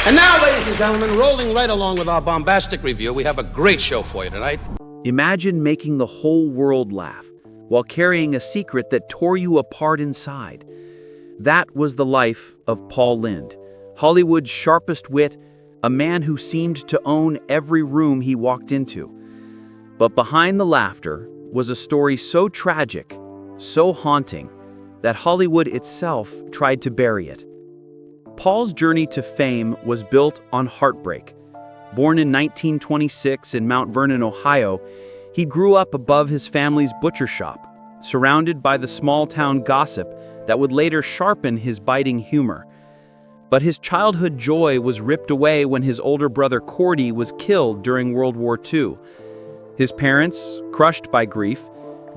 And now, ladies and gentlemen, rolling right along with our bombastic review, we have a great show for you tonight. Imagine making the whole world laugh while carrying a secret that tore you apart inside. That was the life of Paul Lynde, Hollywood's sharpest wit, a man who seemed to own every room he walked into. But behind the laughter was a story so tragic, so haunting, that Hollywood itself tried to bury it. Paul's journey to fame was built on heartbreak. Born in 1926 in Mount Vernon, Ohio, he grew up above his family's butcher shop, surrounded by the small-town gossip that would later sharpen his biting humor. But his childhood joy was ripped away when his older brother Cordy was killed during World War II. His parents, crushed by grief,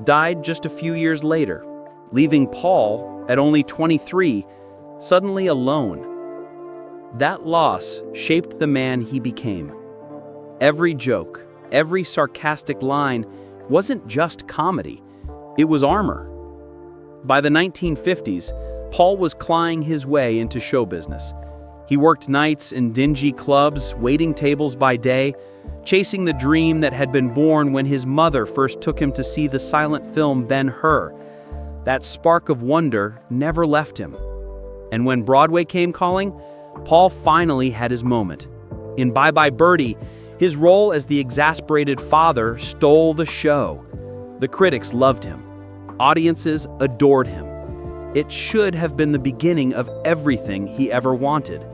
died just a few years later, leaving Paul, at only 23, suddenly alone. That loss shaped the man he became. Every joke, every sarcastic line wasn't just comedy, it was armor. By the 1950s, Paul was clawing his way into show business. He worked nights in dingy clubs, waiting tables by day, chasing the dream that had been born when his mother first took him to see the silent film Ben-Hur. That spark of wonder never left him. And when Broadway came calling, Paul finally had his moment. In Bye Bye Birdie, his role as the exasperated father stole the show. The critics loved him. Audiences adored him. It should have been the beginning of everything he ever wanted.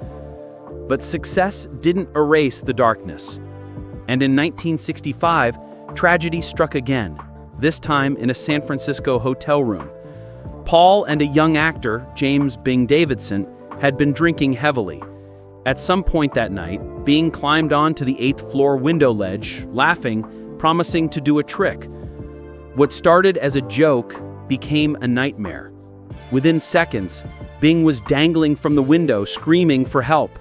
But success didn't erase the darkness. And in 1965, tragedy struck again, this time in a San Francisco hotel room. Paul and a young actor, James Bing Davidson, had been drinking heavily. At some point that night, Bing climbed onto the 8th floor window ledge, laughing, promising to do a trick. What started as a joke became a nightmare. Within seconds, Bing was dangling from the window, screaming for help.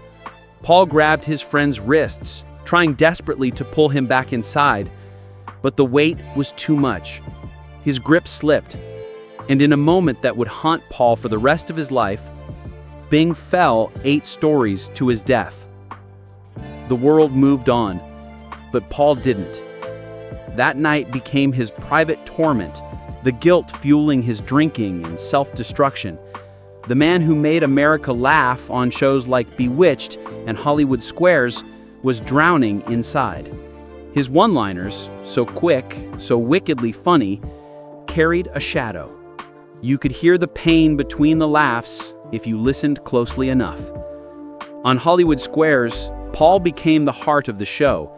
Paul grabbed his friend's wrists, trying desperately to pull him back inside, but the weight was too much. His grip slipped, and in a moment that would haunt Paul for the rest of his life, Bing fell 8 stories to his death. The world moved on, but Paul didn't. That night became his private torment, the guilt fueling his drinking and self-destruction. The man who made America laugh on shows like Bewitched and Hollywood Squares was drowning inside. His one-liners, so quick, so wickedly funny, carried a shadow. You could hear the pain between the laughs if you listened closely enough. On Hollywood Squares, Paul became the heart of the show.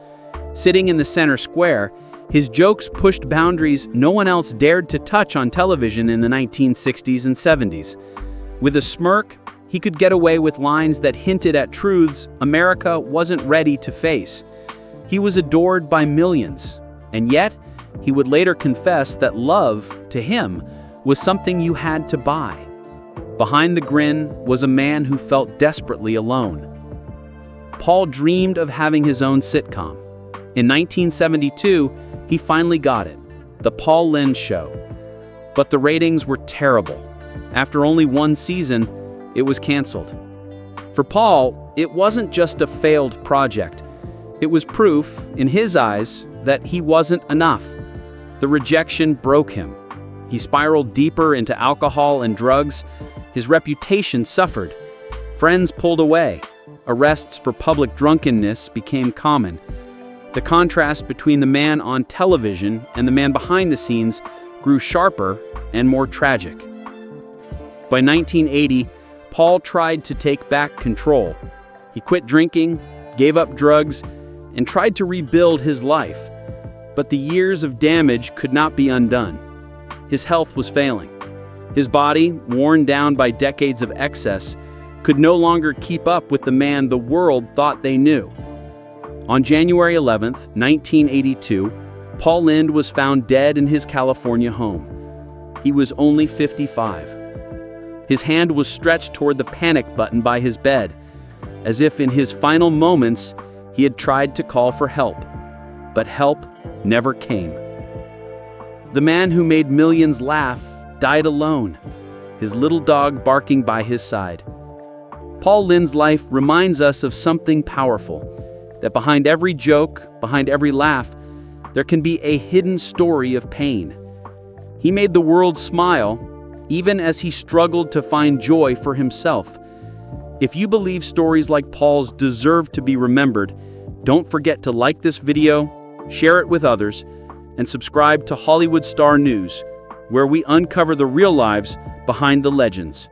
Sitting in the center square, his jokes pushed boundaries no one else dared to touch on television in the 1960s and 70s. With a smirk, he could get away with lines that hinted at truths America wasn't ready to face. He was adored by millions, and yet he would later confess that love, to him, was something you had to buy. Behind the grin was a man who felt desperately alone. Paul dreamed of having his own sitcom. In 1972, he finally got it, The Paul Lynde Show. But the ratings were terrible. After only 1 season, it was canceled. For Paul, it wasn't just a failed project. It was proof, in his eyes, that he wasn't enough. The rejection broke him. He spiraled deeper into alcohol and drugs. His reputation suffered. Friends pulled away. Arrests for public drunkenness became common. The contrast between the man on television and the man behind the scenes grew sharper and more tragic. By 1980, Paul tried to take back control. He quit drinking, gave up drugs, and tried to rebuild his life. But the years of damage could not be undone. His health was failing. His body, worn down by decades of excess, could no longer keep up with the man the world thought they knew. On January 11, 1982, Paul Lynde was found dead in his California home. He was only 55. His hand was stretched toward the panic button by his bed, as if in his final moments he had tried to call for help. But help never came. The man who made millions laugh died alone, his little dog barking by his side. Paul Lynde's life reminds us of something powerful, that behind every joke, behind every laugh, there can be a hidden story of pain. He made the world smile, even as he struggled to find joy for himself. If you believe stories like Paul's deserve to be remembered, don't forget to like this video, share it with others, and subscribe to Hollywood Star News, where we uncover the real lives behind the legends.